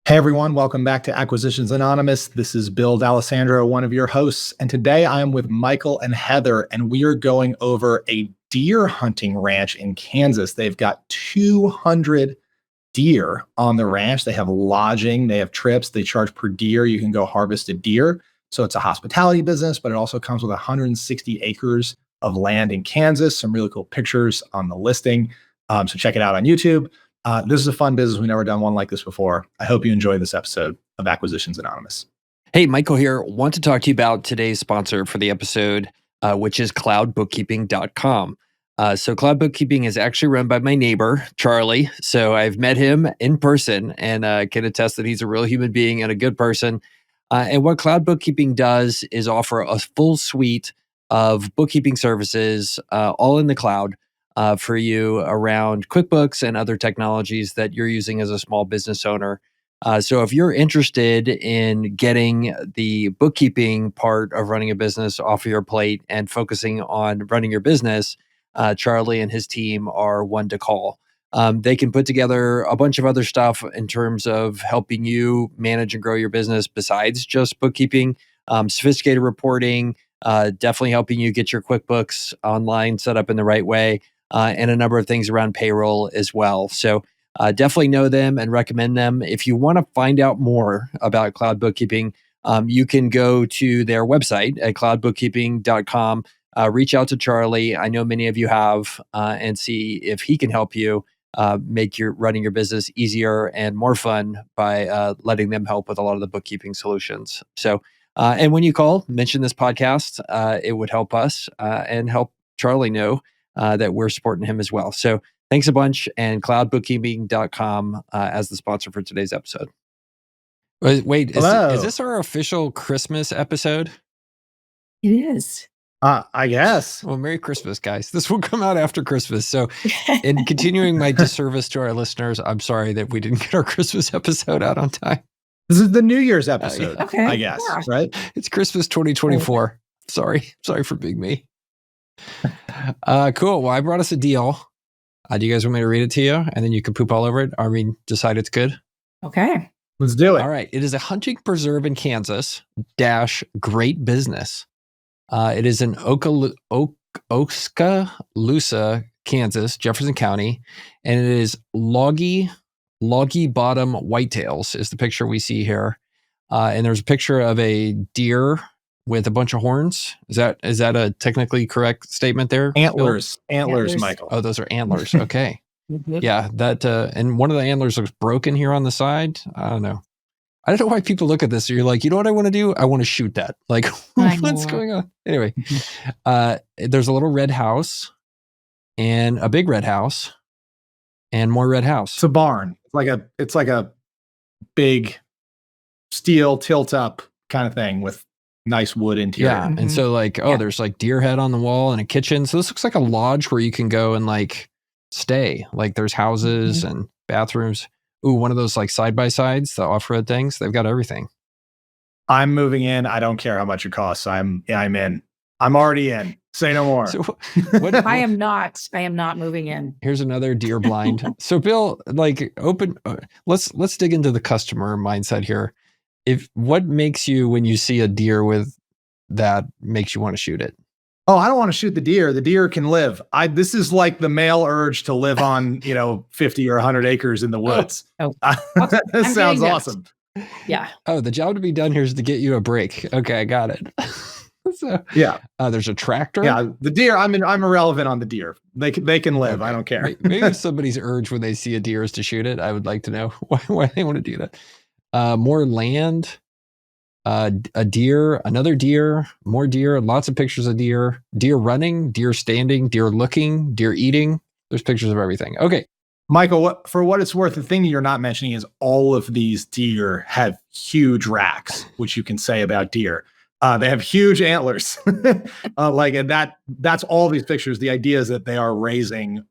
Hey everyone, welcome back to Acquisitions Anonymous. This is Bill D'Alessandro, one of your hosts, and today I am with Michael and Heather, and we are going over a deer hunting ranch in Kansas. They've got 200 deer on the ranch. They have lodging, they have trips, they charge per deer. You can go harvest a deer. So it's a hospitality business, but it also comes with 160 acres of land in Kansas. Some really cool pictures on the listing. So check it out on YouTube. This is a fun business. We've never done one like this before. I hope you enjoy this episode of Acquisitions Anonymous. Hey, Michael here. Want to talk to you about today's sponsor for the episode, which is CloudBookkeeping.com. So Cloud Bookkeeping is actually run by my neighbor, Charlie. So I've met him in person and can attest that he's a real human being and a good person. And what Cloud Bookkeeping does is offer a full suite of bookkeeping services, all in the cloud, for you around QuickBooks and other technologies that you're using as a small business owner. So if you're interested in getting the bookkeeping part of running a business off of your plate and focusing on running your business, Charlie and his team are one to call. They can put together a bunch of other stuff in terms of helping you manage and grow your business besides just bookkeeping, sophisticated reporting, definitely helping you get your QuickBooks online set up in the right way, and a number of things around payroll as well. So definitely know them and recommend them. If you want to find out more about Cloud Bookkeeping, you can go to their website at cloudbookkeeping.com. Reach out to Charlie. I know many of you have, and see if he can help you make your running your business easier and more fun by letting them help with a lot of the bookkeeping solutions. So, and when you call, mention this podcast. It would help us and help Charlie know that we're supporting him as well. So thanks a bunch, and cloudbookkeeping.com as the sponsor for today's episode. Wait, is this our official Christmas episode? It is. I guess. Well, Merry Christmas, guys. This will come out after Christmas. So in continuing my disservice to our listeners, I'm sorry that we didn't get our Christmas episode out on time. This is the New Year's episode, Okay, I guess, yeah. right? It's Christmas 2024. Sorry for being me. Cool. Well, I brought us a deal. Do you guys want me to read it to you? And then you can poop all over it? I mean, decide it's good? Okay. Let's do it. All right. It is a hunting preserve in Kansas - great business. It is in Oskaloosa, Kansas, Jefferson County. And it is loggy bottom whitetails is the picture we see here. And there's a picture of a deer with a bunch of horns. Is that a technically correct statement there? Antlers, Michael. Oh, those are antlers. Okay. Yeah, that and one of the antlers looks broken here on the side. I don't know. I don't know why people look at this. You're like, you know what I want to do? I want to shoot that. Like, what's going on? Anyway, there's a little red house and a big red house and more red house. It's a barn. It's like a big steel tilt up kind of thing with nice wood interior. Yeah. And so there's like deer head on the wall and a kitchen. So this looks like a lodge where you can go and like stay. Like there's houses and bathrooms. Ooh, one of those like side-by-sides, the off-road things. They've got everything. I'm moving in. I don't care how much it costs. I'm in. I'm already in. Say no more. So I am not moving in. Here's another deer blind. So Bill, let's dig into the customer mindset here. What makes you, when you see a deer with that, makes you want to shoot it? Oh, I don't want to shoot the deer. The deer can live. This is like the male urge to live on, 50 or 100 acres in the woods. That sounds awesome. Yeah. Oh, the job to be done here is to get you a break. Okay, I got it. So, yeah. There's a tractor. Yeah, the deer. I'm irrelevant on the deer. They can live. Okay. I don't care. Maybe somebody's urge when they see a deer is to shoot it. I would like to know why they want to do that. More land. A deer, another deer, more deer, lots of pictures of deer running, deer standing, deer looking, deer eating. There's pictures of everything. Okay. Michael, for what it's worth, the thing that you're not mentioning is all of these deer have huge racks, which you can say about deer. They have huge antlers. And that's all these pictures. The idea is that they are raising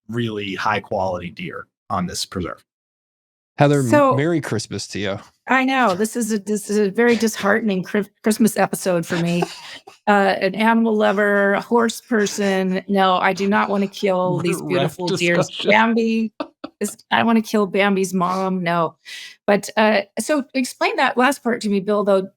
really high quality deer on this preserve. Heather, Merry Christmas to you. I know this is a very disheartening Christmas episode for me. An animal lover, a horse person. No, I do not want to kill these beautiful deer. Bambi I want to kill Bambi's mom. No. But so explain that last part to me, Bill, though.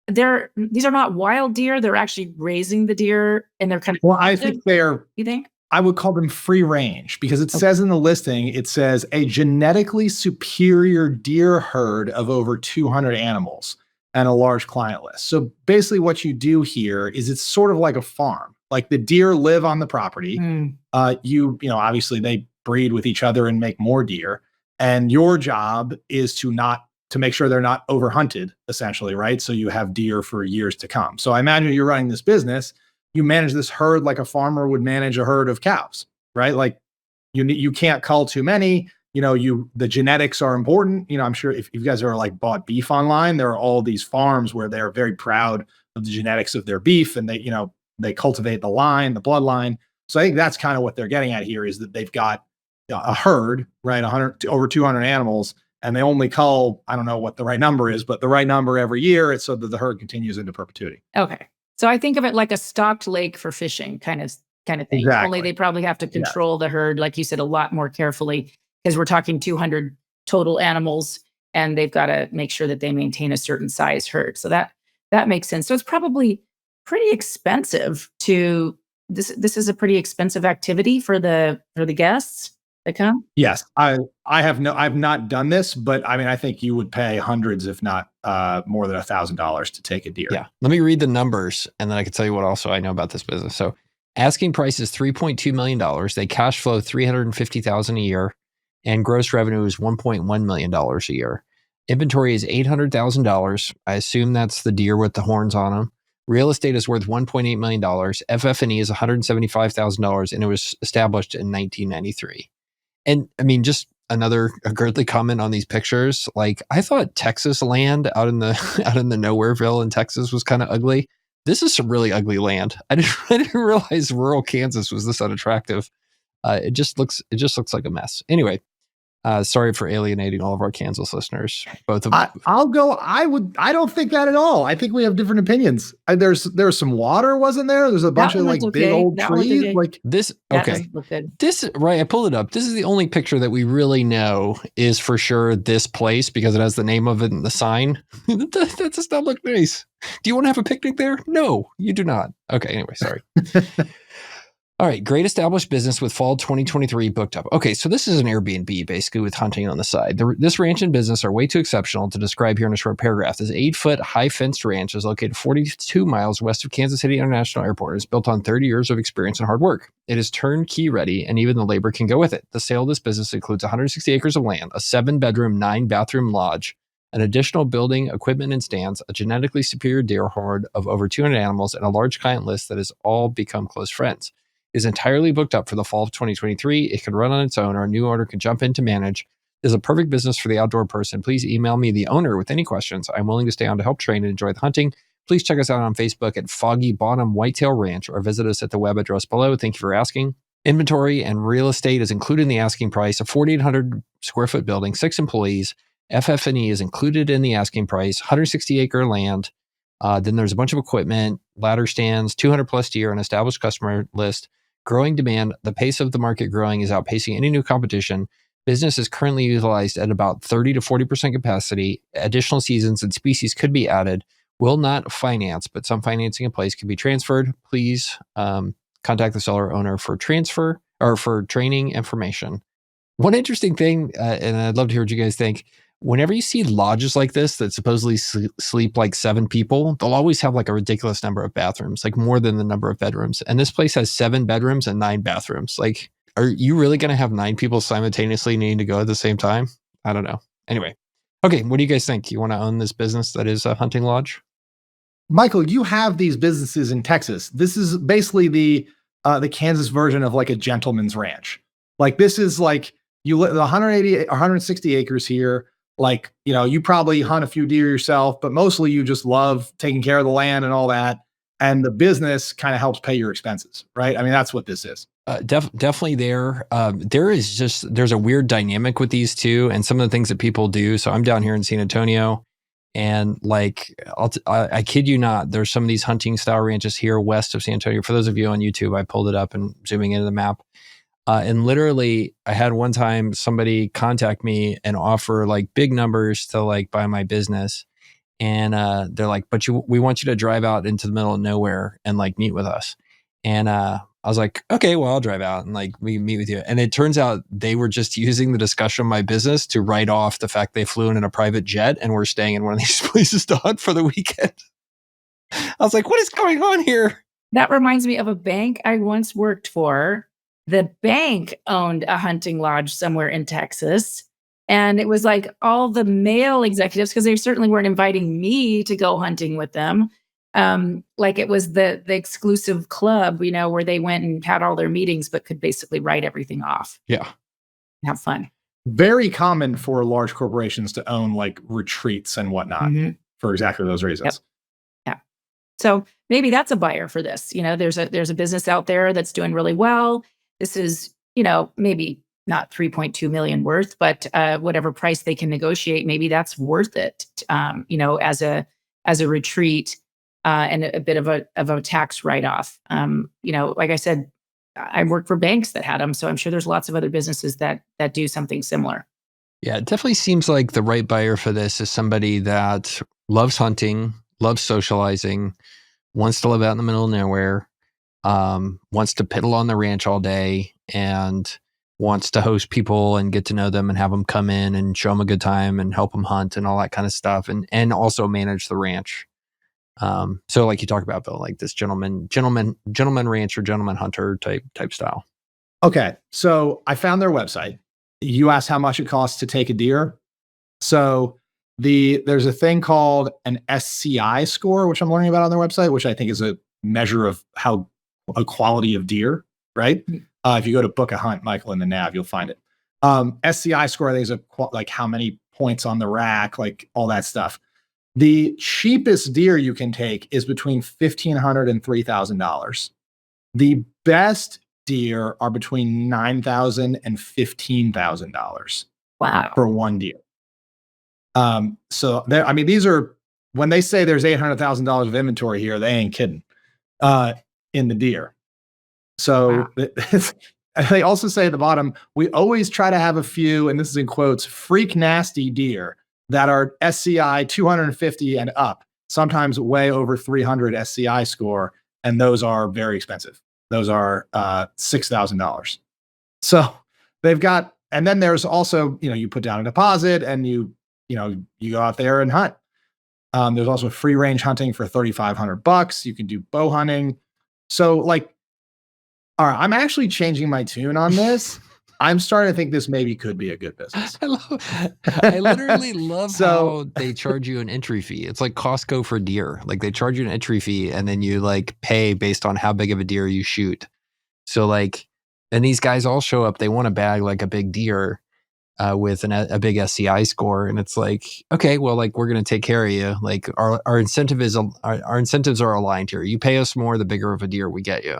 These are not wild deer. They're actually raising the deer and they're kind of, Well, I think you think? I would call them free range because it says in the listing, it says a genetically superior deer herd of over 200 animals and a large client list. So basically what you do here is it's sort of like a farm. Like the deer live on the property. You know, obviously they breed with each other and make more deer. And your job is to make sure they're not overhunted, essentially, right? So you have deer for years to come. So I imagine you're running this business, you manage this herd like a farmer would manage a herd of cows, right? Like you can't cull too many. You know, the genetics are important. You know, I'm sure if you guys are like bought beef online, there are all these farms where they're very proud of the genetics of their beef, and they cultivate the bloodline. So I think that's kind of what they're getting at here is that they've got a herd, right? Over 200 animals, and they only cull, I don't know what the right number is, but the right number every year. It's so that the herd continues into perpetuity. Okay. So I think of it like a stocked lake for fishing kind of thing. Exactly. Only they probably have to control the herd, like you said, a lot more carefully because we're talking 200 total animals and they've got to make sure that they maintain a certain size herd. So that makes sense. So it's probably pretty expensive this is a pretty expensive activity for the guests that come. Yes. I've not done this, but I mean, I think you would pay hundreds, if not more than $1,000 to take a deer. Yeah. Let me read the numbers and then I can tell you what also I know about this business. So asking price is $3.2 million. They cash flow $350,000 a year and gross revenue is $1.1 million a year. Inventory is $800,000. I assume that's the deer with the horns on them. Real estate is worth $1.8 million. FF&E is $175,000 and it was established in 1993. And I mean, just another Girdley comment on these pictures. Like I thought Texas land out in the nowhereville in Texas was kind of ugly. This is some really ugly land. I didn't realize rural Kansas was this unattractive. It just looks like a mess. Anyway, sorry for alienating all of our Kansas listeners. Both of them. I don't think that at all. I think we have different opinions. There's some water, wasn't there? There's a bunch of like big old trees. Like this. Okay. This right. I pulled it up. This is the only picture that we really know is for sure this place because it has the name of it in the sign. That does not look nice. Do you want to have a picnic there? No, you do not. Okay. Anyway, sorry. All right, great established business with fall 2023 booked up. Okay, so this is an Airbnb basically with hunting on the side. This ranch and business are way too exceptional to describe here in a short paragraph. This 8-foot high fenced ranch is located 42 miles west of Kansas City International Airport. It's built on 30 years of experience and hard work. It is turnkey ready and even the labor can go with it. The sale of this business includes 160 acres of land, a 7-bedroom, 9-bathroom lodge, an additional building, equipment, and stands, a genetically superior deer herd of over 200 animals, and a large client list that has all become close friends. Is entirely booked up for the fall of 2023. It can run on its own or a new owner can jump in to manage. It is a perfect business for the outdoor person. Please email me, the owner, with any questions. I'm willing to stay on to help train and enjoy the hunting. Please check us out on Facebook at Foggy Bottom Whitetail Ranch or visit us at the web address below. Thank you for asking. Inventory and real estate is included in the asking price. A 4,800 square foot building, 6 employees. FF&E is included in the asking price. 160 acre land. Then there's a bunch of equipment, ladder stands, 200 plus deer, an established customer list. Growing demand, the pace of the market growing is outpacing any new competition. Business is currently utilized at about 30 to 40% capacity. Additional seasons and species could be added. Will not finance, but some financing in place can be transferred. Please contact the seller owner for transfer or for training information. One interesting thing, and I'd love to hear what you guys think. Whenever you see lodges like this that supposedly sleep like 7 people, they'll always have like a ridiculous number of bathrooms, like more than the number of bedrooms. And this place has 7 bedrooms and 9 bathrooms. Like, are you really going to have 9 people simultaneously needing to go at the same time? I don't know. Anyway. Okay. What do you guys think? You want to own this business that is a hunting lodge? Michael, you have these businesses in Texas. This is basically the Kansas version of like a gentleman's ranch. Like this is like you live 160 acres here. Like, you know, you probably hunt a few deer yourself, but mostly you just love taking care of the land and all that. And the business kind of helps pay your expenses, right? I mean, that's what this is. Definitely there. There's a weird dynamic with these two and some of the things that people do. So I'm down here in San Antonio and like, I kid you not, there's some of these hunting style ranches here west of San Antonio. For those of you on YouTube, I pulled it up and zooming into the map. And literally, I had one time somebody contact me and offer like big numbers to like buy my business. And they're like, but we want you to drive out into the middle of nowhere and like meet with us. And I was like, okay, well, I'll drive out and like we meet with you. And it turns out they were just using the discussion of my business to write off the fact they flew in a private jet and were staying in one of these places to hunt for the weekend. I was like, what is going on here? That reminds me of a bank I once worked for. The bank owned a hunting lodge somewhere in Texas. And it was like all the male executives, because they certainly weren't inviting me to go hunting with them. Like it was the exclusive club, where they went and had all their meetings, but could basically write everything off. Yeah. Have fun. Very common for large corporations to own like retreats and whatnot for exactly those reasons. Yep. Yeah. So maybe that's a buyer for this. There's a business out there that's doing really well. This is, maybe not 3.2 million worth, but whatever price they can negotiate, maybe that's worth it. As a retreat and a bit of a tax write-off. Like I said, I worked for banks that had them, so I'm sure there's lots of other businesses that do something similar. Yeah, it definitely seems like the right buyer for this is somebody that loves hunting, loves socializing, wants to live out in the middle of nowhere, wants to piddle on the ranch all day, and wants to host people and get to know them and have them come in and show them a good time and help them hunt and all that kind of stuff, and also manage the ranch. So like you talk about, Bill, like this gentleman rancher, gentleman hunter type style. Okay, so I found their website. You asked how much it costs to take a deer. So there's a thing called an SCI score, which I'm learning about on their website, which I think is a measure of how a quality of deer, right? If you go to book a hunt, Michael, in the nav, you'll find it. SCI score, I think, is like how many points on the rack, like all that stuff. The cheapest deer you can take is between $1,500 and $3,000. The best deer are between $9,000 and $15,000. Wow. For one deer. So these are, when they say there's $800,000 of inventory here, they ain't kidding. In the deer. So wow. They also say at the bottom, we always try to have a few, and this is in quotes, freak nasty deer that are SCI 250 and up, sometimes way over 300 SCI score, and those are very expensive. Those are $6,000. So they've got, and then there's also, you put down a deposit and you go out there and hunt. There's also free range hunting for $3,500. You can do bow hunting. So like, all right, I'm actually changing my tune on this. I'm starting to think this maybe could be a good business. I literally love how they charge you an entry fee. It's like Costco for deer. Like they charge you an entry fee and then you like pay based on how big of a deer you shoot. So like, and these guys all show up, they want to bag like a big deer with a big SCI score. And it's like, okay, well, like we're going to take care of you. Like our incentives are aligned here. You pay us more, the bigger of a deer we get you.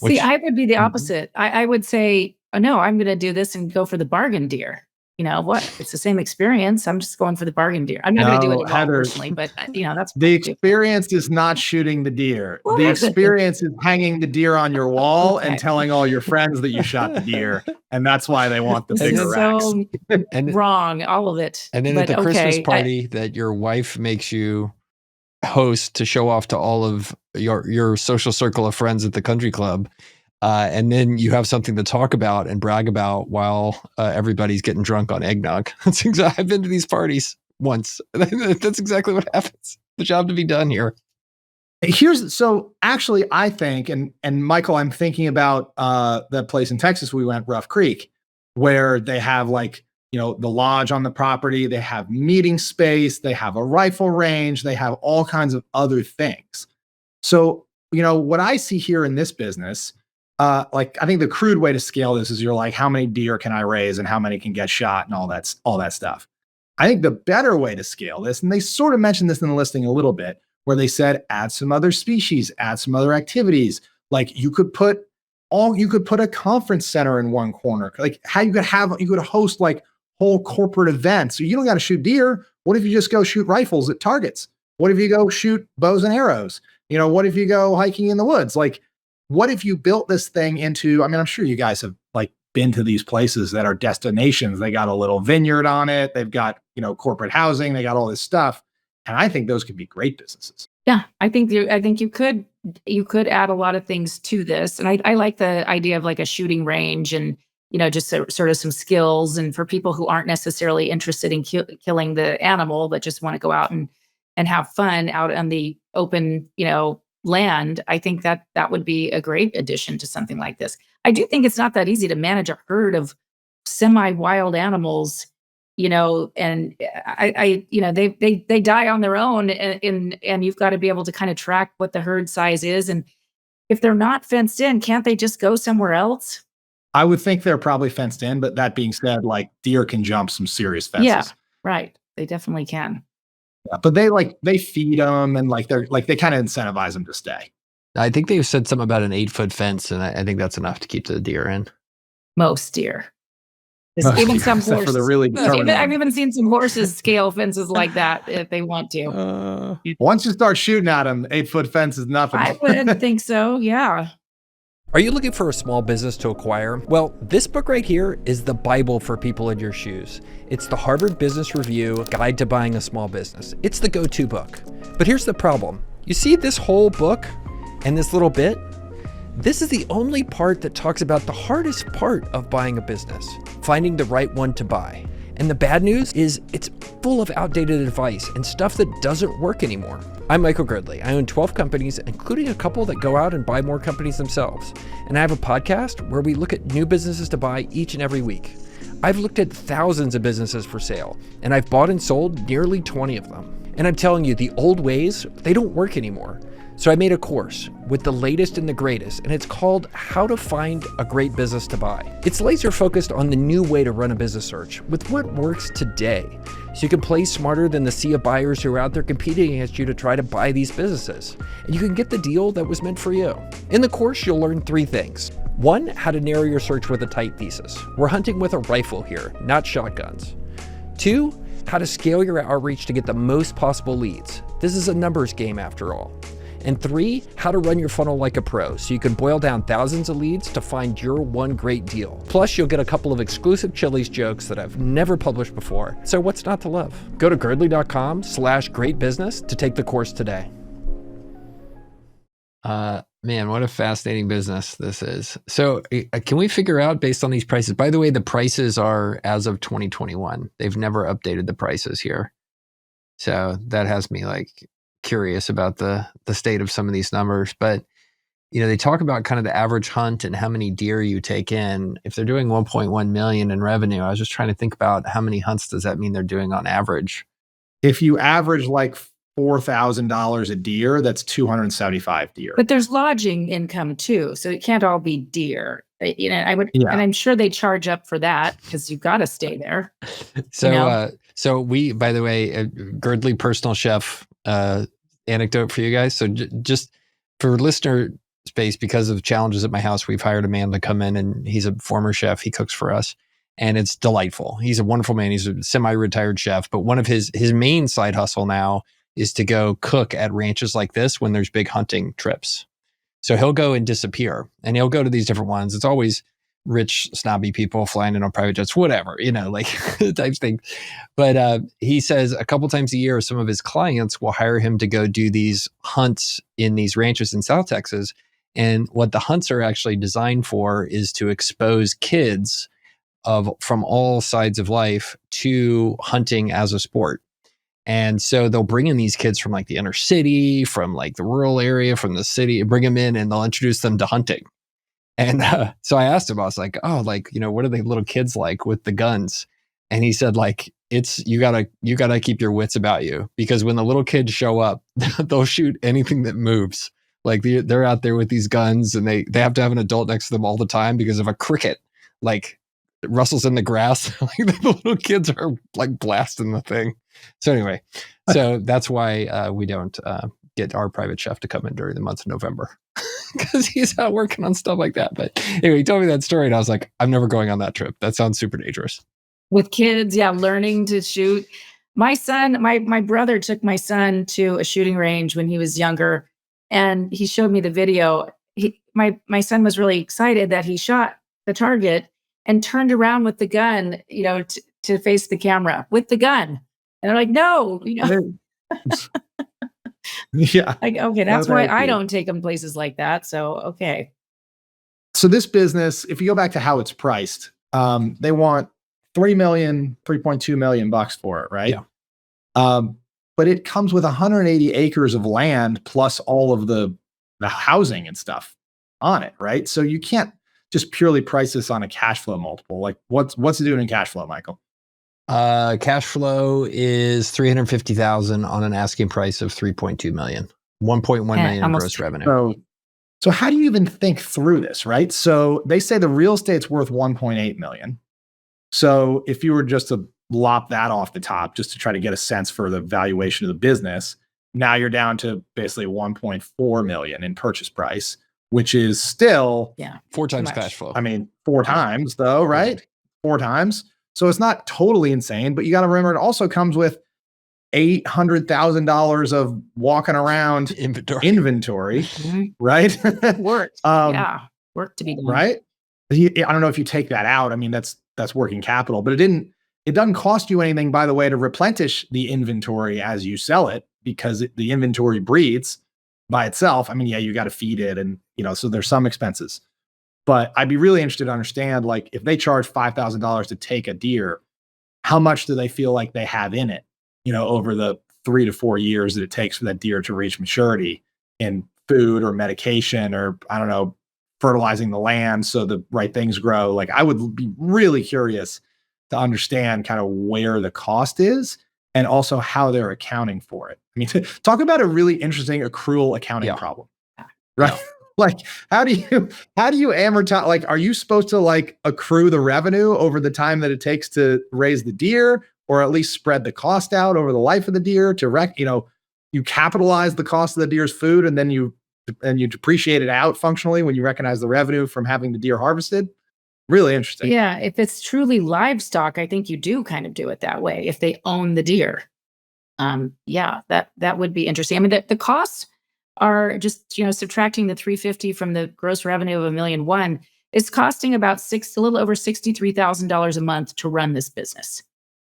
See, I would be the opposite. I would say, oh, no, I'm going to do this and go for the bargain deer. What? It's the same experience. I'm just going for the bargain deer. I'm not going to do it at all personally, but that's the experience is not shooting the deer. The experience is hanging the deer on your wall and telling all your friends that you shot the deer, and that's why they want the bigger racks. And wrong, all of it. And then at the Christmas party that your wife makes you host to show off to all of your social circle of friends at the country club. And then you have something to talk about and brag about while everybody's getting drunk on eggnog. I've been to these parties once. That's exactly what happens. The job to be done here. So actually, I think, and Michael, I'm thinking about that place in Texas we went, Rough Creek, where they have like, the lodge on the property, they have meeting space, they have a rifle range, they have all kinds of other things. So, what I see here in this business, like I think the crude way to scale this is you're like, how many deer can I raise and how many can get shot and all that stuff. I think the better way to scale this, and they sort of mentioned this in the listing a little bit, where they said add some other species, add some other activities. Like you could put a conference center in one corner. Like how you could host like whole corporate events. So you don't got to shoot deer. What if you just go shoot rifles at targets? What if you go shoot bows and arrows? What if you go hiking in the woods? Like what if you built this thing into, I mean, I'm sure you guys have like been to these places that are destinations. They got a little vineyard on it. They've got, corporate housing. They got all this stuff. And I think those could be great businesses. Yeah, I think you could add a lot of things to this, and I like the idea of like a shooting range and just sort of some skills, and for people who aren't necessarily interested in killing the animal but just want to go out and have fun out on the open land. I think that would be a great addition to something like this. I do think it's not that easy to manage a herd of semi-wild animals, and they die on their own, and you've got to be able to kind of track what the herd size is. And if they're not fenced in, can't they just go somewhere else? I would think they're probably fenced in, but that being said, like deer can jump some serious fences. Yeah, right. They definitely can. Yeah, but they feed them and they kind of incentivize them to stay. I think they've said something about an 8-foot fence, and I think that's enough to keep the deer in. Most deer. Even some horses. For the really I've even seen some horses scale fences like that if they want to. Once you start shooting at them, 8-foot fence is nothing. I would think so. Yeah. Are you looking for a small business to acquire? Well, this book right here is the Bible for people in your shoes. It's the Harvard Business Review Guide to Buying a Small Business. It's the go-to book. But here's the problem. You see this whole book and this little bit? This is the only part that talks about the hardest part of buying a business, finding the right one to buy. And the bad news is it's full of outdated advice and stuff that doesn't work anymore. I'm Michael Girdley. I own 12 companies, including a couple that go out and buy more companies themselves. And I have a podcast where we look at new businesses to buy each and every week. I've looked at thousands of businesses for sale, and I've bought and sold nearly 20 of them. And I'm telling you, the old ways, they don't work anymore. So I made a course with the latest and the greatest, and it's called How to Find a Great Business to Buy. It's laser focused on the new way to run a business search with what works today. So you can play smarter than the sea of buyers who are out there competing against you to try to buy these businesses. And you can get the deal that was meant for you. In the course, you'll learn 3 things. 1, how to narrow your search with a tight thesis. We're hunting with a rifle here, not shotguns. 2, how to scale your outreach to get the most possible leads. This is a numbers game after all. And 3, how to run your funnel like a pro so you can boil down thousands of leads to find your one great deal. Plus, you'll get a couple of exclusive Chili's jokes that I've never published before. So what's not to love? Go to girdley.com/greatbusiness to take the course today. Man, what a fascinating business this is. So can we figure out based on these prices? By the way, the prices are as of 2021. They've never updated the prices here. So that has me curious about the state of some of these numbers. But they talk about kind of the average hunt and how many deer you take in. If they're doing 1.1 million in revenue, I was just trying to think about how many hunts does that mean they're doing on average? If you average $4,000 a deer, that's 275 deer. But there's lodging income too, so it can't all be deer. I would, yeah. And I'm sure they charge up for that because you've got to stay there. So we, by the way, Girdley personal chef anecdote for you guys. So just for listener space, because of challenges at my house, we've hired a man to come in, and he's a former chef. He cooks for us, and it's delightful. He's a wonderful man. He's a semi-retired chef, but one of his main side hustle now is to go cook at ranches like this when there's big hunting trips. So he'll go and disappear, and he'll go to these different ones. It's always rich, snobby people flying in on private jets, whatever, type thing. But he says a couple times a year, some of his clients will hire him to go do these hunts in these ranches in South Texas. And what the hunts are actually designed for is to expose kids from all sides of life to hunting as a sport. And so they'll bring in these kids from the inner city, from the rural area, from the city, bring them in, and they'll introduce them to hunting. And so I asked him, I was like, what are the little kids like with the guns? And he said, you gotta keep your wits about you, because when the little kids show up, they'll shoot anything that moves. They're out there with these guns, and they have to have an adult next to them all the time, because if a cricket rustles in the grass, the little kids are blasting the thing. So anyway, so that's why we don't get our private chef to come in during the month of November, because he's out working on stuff like that. But anyway, he told me that story, and I was like, I'm never going on that trip. That sounds super dangerous. With kids, yeah, learning to shoot. My son, my brother took my son to a shooting range when he was younger, and he showed me the video. my son was really excited that he shot the target and turned around with the gun, to face the camera with the gun. And I'm like, no, Yeah. like, okay, that's why I don't take them places like that. So, okay. So this business, if you go back to how it's priced, they want 3.2 million bucks for it, right? Yeah. But it comes with 180 acres of land plus all of the housing and stuff on it, right? So you can't just purely price this on a cash flow multiple. Like what's it doing in cash flow, Michael? Cash flow is 350,000 on an asking price of 3.2 million, 1.1 million in gross revenue. So how do you even think through this, right? So they say the real estate's worth 1.8 million. So if you were just to lop that off the top, just to try to get a sense for the valuation of the business, now you're down to basically 1.4 million in purchase price, which is still 4 times cash flow. I mean, 4 times though, right? 4 times. So it's not totally insane, but you got to remember it also comes with $800,000 of walking around inventory, right? Work. Work to be done. Right? I don't know if you take that out. I mean, that's working capital, but it doesn't cost you anything, by the way, to replenish the inventory as you sell it, because the inventory breeds by itself. I mean, yeah, you got to feed it, and so there's some expenses. But I'd be really interested to understand, like, if they charge $5,000 to take a deer, how much do they feel like they have in it, over the 3 to 4 years that it takes for that deer to reach maturity in food or medication or, I don't know, fertilizing the land so the right things grow. Like, I would be really curious to understand kind of where the cost is and also how they're accounting for it. I mean, talk about a really interesting accrual accounting problem, right? Yeah. Like, how do you amortize? Like, are you supposed to like accrue the revenue over the time that it takes to raise the deer, or at least spread the cost out over the life of the deer to you capitalize the cost of the deer's food and then you depreciate it out functionally when you recognize the revenue from having the deer harvested? Really interesting. Yeah. If it's truly livestock, I think you do kind of do it that way if they own the deer. That would be interesting. I mean, the costs are just, subtracting the 350 from the gross revenue of $1.1 million, it's costing about a little over $63,000 a month to run this business.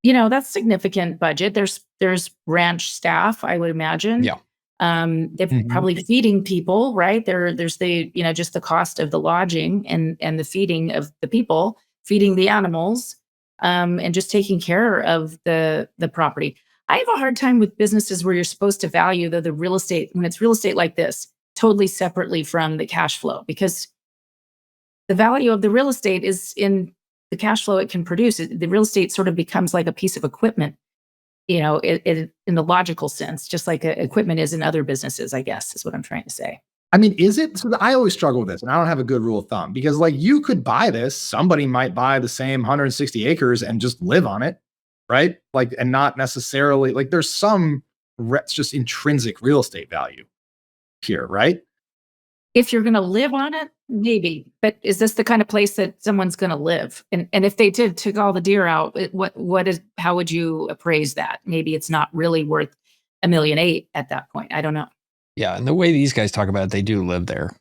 That's significant budget. There's ranch staff, I would imagine. Yeah. They're probably feeding people, right? There's the, just the cost of the lodging and the feeding of the people, feeding the animals, and just taking care of the property. I have a hard time with businesses where you're supposed to value the real estate, when it's real estate like this, totally separately from the cash flow, because the value of the real estate is in the cash flow it can produce. The real estate sort of becomes like a piece of equipment, in the logical sense, just like equipment is in other businesses, I guess, is what I'm trying to say. I mean, is it? So I always struggle with this, and I don't have a good rule of thumb, because like you could buy this, somebody might buy the same 160 acres and just live on it, right? Like, and not necessarily like there's some just intrinsic real estate value here, right? If you're going to live on it, maybe. But is this the kind of place that someone's going to live? And if they took all the deer out, how would you appraise that? Maybe it's not really worth $1.8 million at that point. I don't know. Yeah, and the way these guys talk about it, they do live there.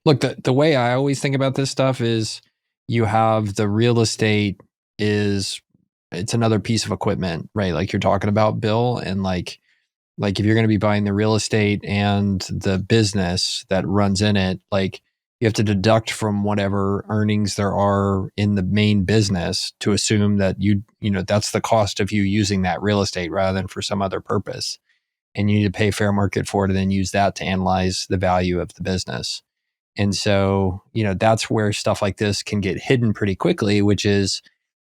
Look, the way I always think about this stuff is you have the real estate it's another piece of equipment, right? Like you're talking about, Bill, and like if you're going to be buying the real estate and the business that runs in it, like you have to deduct from whatever earnings there are in the main business to assume that that's the cost of you using that real estate rather than for some other purpose. And you need to pay fair market for it and then use that to analyze the value of the business. And so, that's where stuff like this can get hidden pretty quickly, which is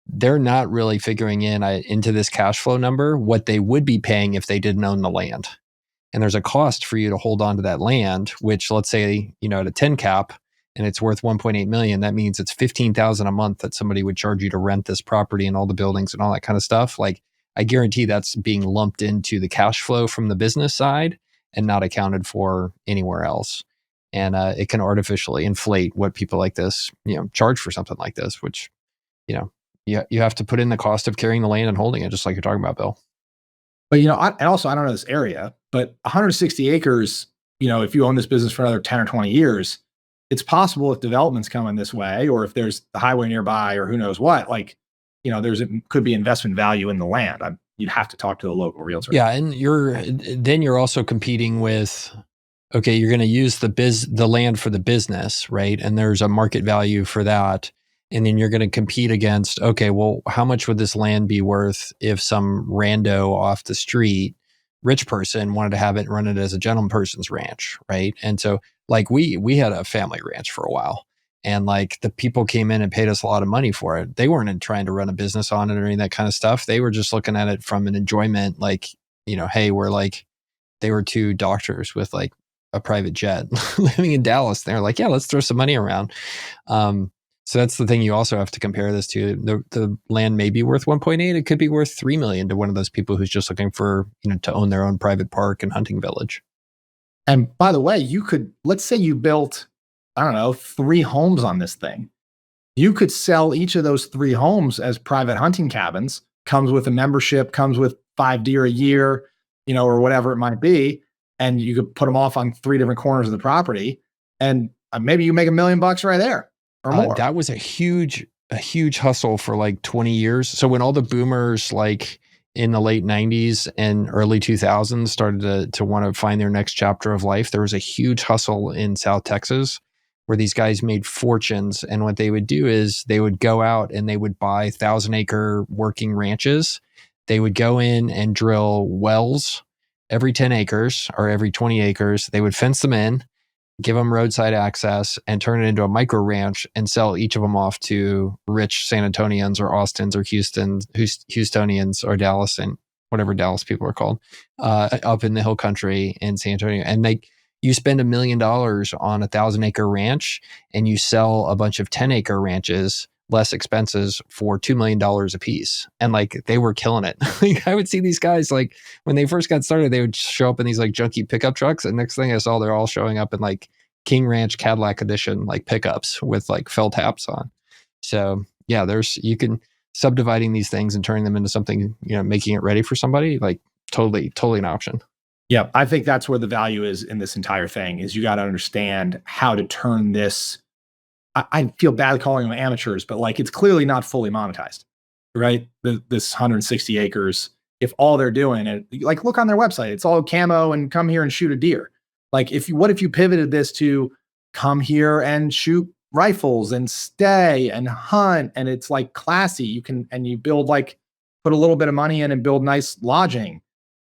they're not really figuring into this cash flow number what they would be paying if they didn't own the land. And there's a cost for you to hold on to that land, which let's say, at a 10 cap and it's worth 1.8 million, that means it's 15,000 a month that somebody would charge you to rent this property and all the buildings and all that kind of stuff. Like, I guarantee that's being lumped into the cash flow from the business side and not accounted for anywhere else. And it can artificially inflate what people like this, charge for something like this, which, you have to put in the cost of carrying the land and holding it, just like you're talking about, Bill. But, and also, I don't know this area, but 160 acres, if you own this business for another 10 or 20 years, it's possible if development's coming this way, or if there's the highway nearby, or who knows what, like, could be investment value in the land. You'd have to talk to the local realtor. Yeah, and you're also competing with, okay, you're going to use the land for the business, right? And there's a market value for that. And then you're going to compete against, okay, well, how much would this land be worth if some rando off the street, rich person, wanted to have it and run it as a gentleman person's ranch, right? And so, like, we had a family ranch for a while, and like the people came in and paid us a lot of money for it. They weren't trying to run a business on it or any of that kind of stuff. They were just looking at it from an enjoyment, like, hey, they were two doctors with like a private jet living in Dallas. They're like, yeah, let's throw some money around. So that's the thing you also have to compare this to. The land may be worth 1.8. It could be worth 3 million to one of those people who's just looking for, to own their own private park and hunting village. And by the way, let's say you built, I don't know, 3 homes on this thing. You could sell each of those 3 homes as private hunting cabins, comes with a membership, comes with 5 deer a year, or whatever it might be. And you could put them off on 3 different corners of the property. And maybe you make $1 million right there or more. That was a huge hustle for like 20 years. So when all the boomers, like in the late 90s and early 2000s, started to want to find their next chapter of life, there was a huge hustle in South Texas where these guys made fortunes. And what they would do is they would go out and they would buy 1,000-acre working ranches. They would go in and drill wells every 10 acres or every 20 acres. They would fence them in, give them roadside access, and turn it into a micro ranch and sell each of them off to rich San Antonians or Austins or Houstonians or Dallas, and whatever Dallas people are called, up in the hill country in San Antonio. And you spend $1 million on a 1,000-acre ranch, and you sell a bunch of 10-acre ranches, less expenses, for $2 million a piece. And like, they were killing it. I would see these guys, like, when they first got started, they would show up in these like junky pickup trucks. And next thing I saw, they're all showing up in like King Ranch Cadillac edition, like pickups with like felt hats on. So yeah, you can subdividing these things and turning them into something, making it ready for somebody, like totally an option. Yeah, I think that's where the value is in this entire thing, is you got to understand how to turn this. I feel bad calling them amateurs, but like, it's clearly not fully monetized, right? This 160 acres, if all they're doing, and like, look on their website, it's all camo and come here and shoot a deer. Like, what if you pivoted this to come here and shoot rifles and stay and hunt, and it's like classy. You build, like, put a little bit of money in and build nice lodging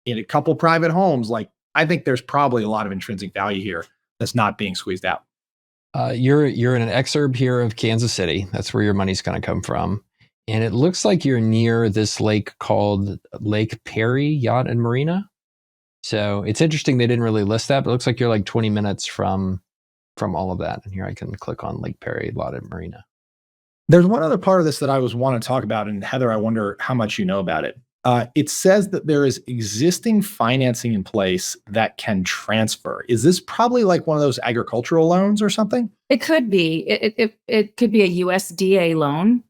in a couple private homes. Like, I think there's probably a lot of intrinsic value here that's not being squeezed out. You're in an exurb here of Kansas City. That's where your money's going to come from. And it looks like you're near this lake called Lake Perry Yacht and Marina. So it's interesting they didn't really list that, but it looks like you're like 20 minutes from all of that. And here I can click on Lake Perry Yacht and Marina. There's one other part of this that I want to talk about, and Heather, I wonder how much you know about it. It says that there is existing financing in place that can transfer. Is this probably like one of those agricultural loans or something? It could be. It could be a USDA loan.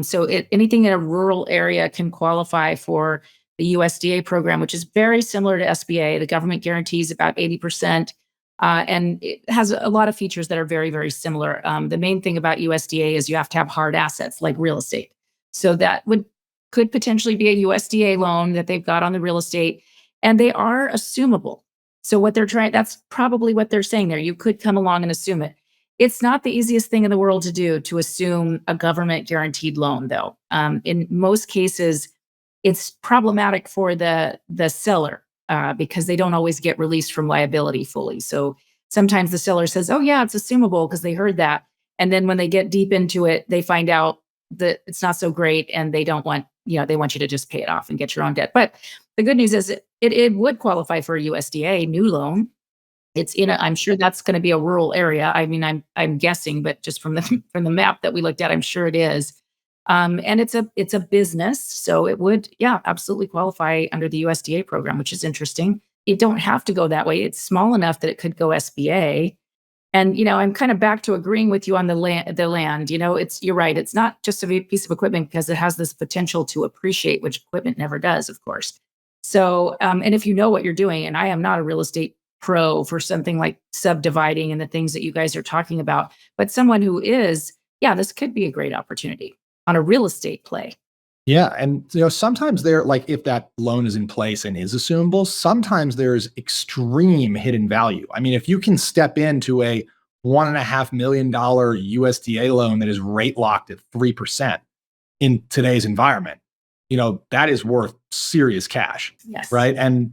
So anything in a rural area can qualify for the USDA program, which is very similar to SBA. The government guarantees about 80%. And it has a lot of features that are very, very similar. The main thing about USDA is you have to have hard assets like real estate. So that could potentially be a USDA loan that they've got on the real estate, and they are assumable. So that's probably what they're saying there. You could come along and assume it. It's not the easiest thing in the world to do, to assume a government guaranteed loan, though. In most cases, it's problematic for the seller because they don't always get released from liability fully. So sometimes the seller says, oh yeah, it's assumable, because they heard that. And then when they get deep into it, they find out that it's not so great, and they don't want, they want you to just pay it off and get your own debt. But the good news is it would qualify for a USDA new loan. I'm sure that's going to be a rural area. I mean, I'm guessing, but just from the map that we looked at, I'm sure it is. And it's a business, so it would, absolutely qualify under the USDA program, which is interesting. You don't have to go that way. It's small enough that it could go SBA. And, I'm kind of back to agreeing with you on the land. You're right. It's not just a piece of equipment, because it has this potential to appreciate, which equipment never does, of course. So, and if you know what you're doing, and I am not a real estate pro for something like subdividing and the things that you guys are talking about. But someone who is, yeah, this could be a great opportunity on a real estate play. Yeah. And sometimes if that loan is in place and is assumable, sometimes there's extreme hidden value. I mean, if you can step into a $1.5 million USDA loan that is rate locked at 3% in today's environment, that is worth serious cash. Yes. Right. And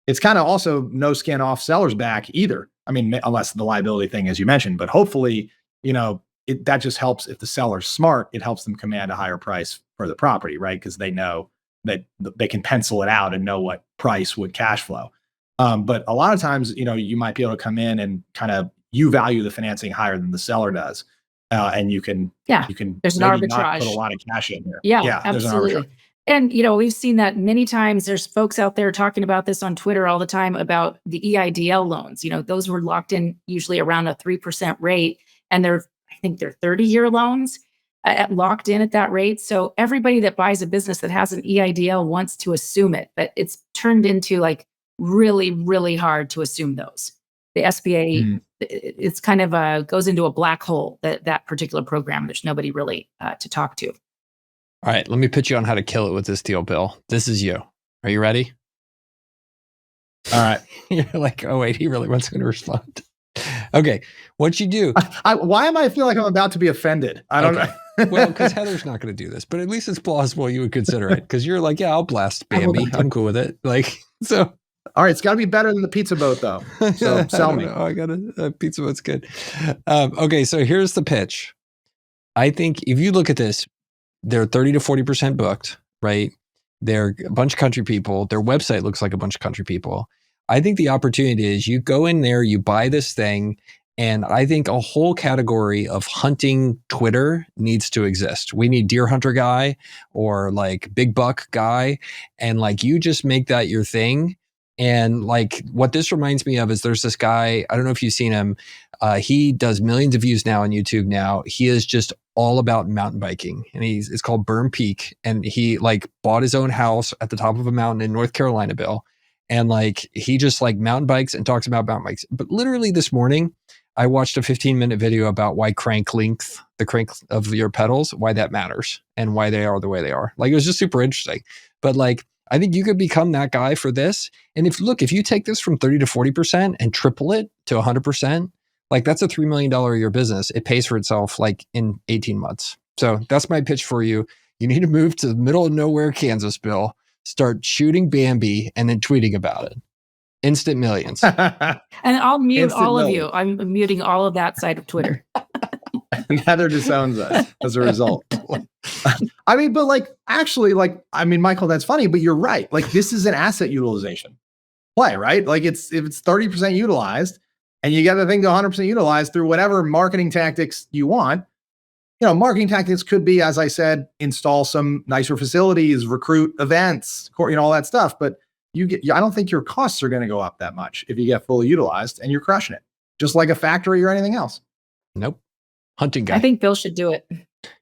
it's kind of also no skin off seller's back either. I mean, unless the liability thing, as you mentioned, but hopefully, that just helps if the seller's smart, it helps them command a higher price for the property, right? Because they know that they can pencil it out and know what price would cash flow. But a lot of times, you might be able to come in and kind of, you value the financing higher than the seller does. And you can there's an arbitrage. Not put a lot of cash in here. Yeah, absolutely. And, we've seen that many times. There's folks out there talking about this on Twitter all the time about the EIDL loans. Those were locked in usually around a 3% rate. And I think they're 30-year loans locked in at that rate. So everybody that buys a business that has an EIDL wants to assume it, but it's turned into like really, really hard to assume those. The SBA, it's kind of goes into a black hole, that particular program. There's nobody really to talk to. All right, let me pitch you on how to kill it with this deal, Bill. This is you. Are you ready? All right. You're like, oh wait, he really wants me to respond. Okay, what you do? Why am I feel like I'm about to be offended? I don't know. Well, because Heather's not going to do this, but at least it's plausible you would consider it because you're like, yeah, I'll blast Bambi. I'm cool with it. So. All right, it's got to be better than the pizza boat, though. So sell me. I got a pizza boat's good. Okay, so here's the pitch. I think if you look at this, they're 30 to 40% booked, right? They're a bunch of country people. Their website looks like a bunch of country people. I think the opportunity is you go in there, you buy this thing, and I think a whole category of hunting Twitter needs to exist. We need Deer Hunter guy or like Big Buck guy, and like you just make that your thing. And like what this reminds me of is there's this guy, I don't know if you've seen him. He does millions of views now on YouTube now. He is just all about mountain biking, and it's called Burn Peak. And he like bought his own house at the top of a mountain in North Carolina, Bill. And like, he just like mountain bikes and talks about mountain bikes. But literally this morning, I watched a 15-minute video about why the crank of your pedals, why that matters and why they are the way they are. Like, it was just super interesting. But like, I think you could become that guy for this. And if you take this from 30 to 40% and triple it to 100%, like that's a $3 million a year business. It pays for itself like in 18 months. So that's my pitch for you. You need to move to the middle of nowhere, Kansas, Bill, start shooting Bambi and then tweeting about it. Instant millions. And I'll mute all of you. I'm muting all of that side of Twitter. And Heather disowns us as a result. I mean, but like, actually, like, I mean, Michael, that's funny, but you're right. Like, this is an asset utilization play, right? Like, if it's 30% utilized and you get the thing to 100% utilized through whatever marketing tactics you want, marketing tactics could be, as I said, install some nicer facilities, recruit events, all that stuff. But I don't think your costs are going to go up that much if you get fully utilized and you're crushing it, just like a factory or anything else. Nope. Hunting guy. I think Bill should do it.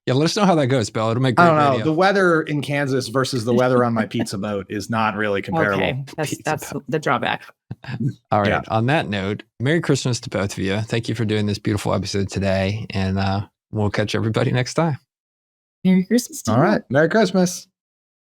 Yeah, let us know how that goes, Bill. It'll make great I don't know. radio. The weather in Kansas versus the weather on my pizza boat is not really comparable. Okay, that's the drawback. All right. Yeah. On that note, Merry Christmas to both of you. Thank you for doing this beautiful episode today, and we'll catch everybody next time. Merry Christmas to you. All right. Merry Christmas.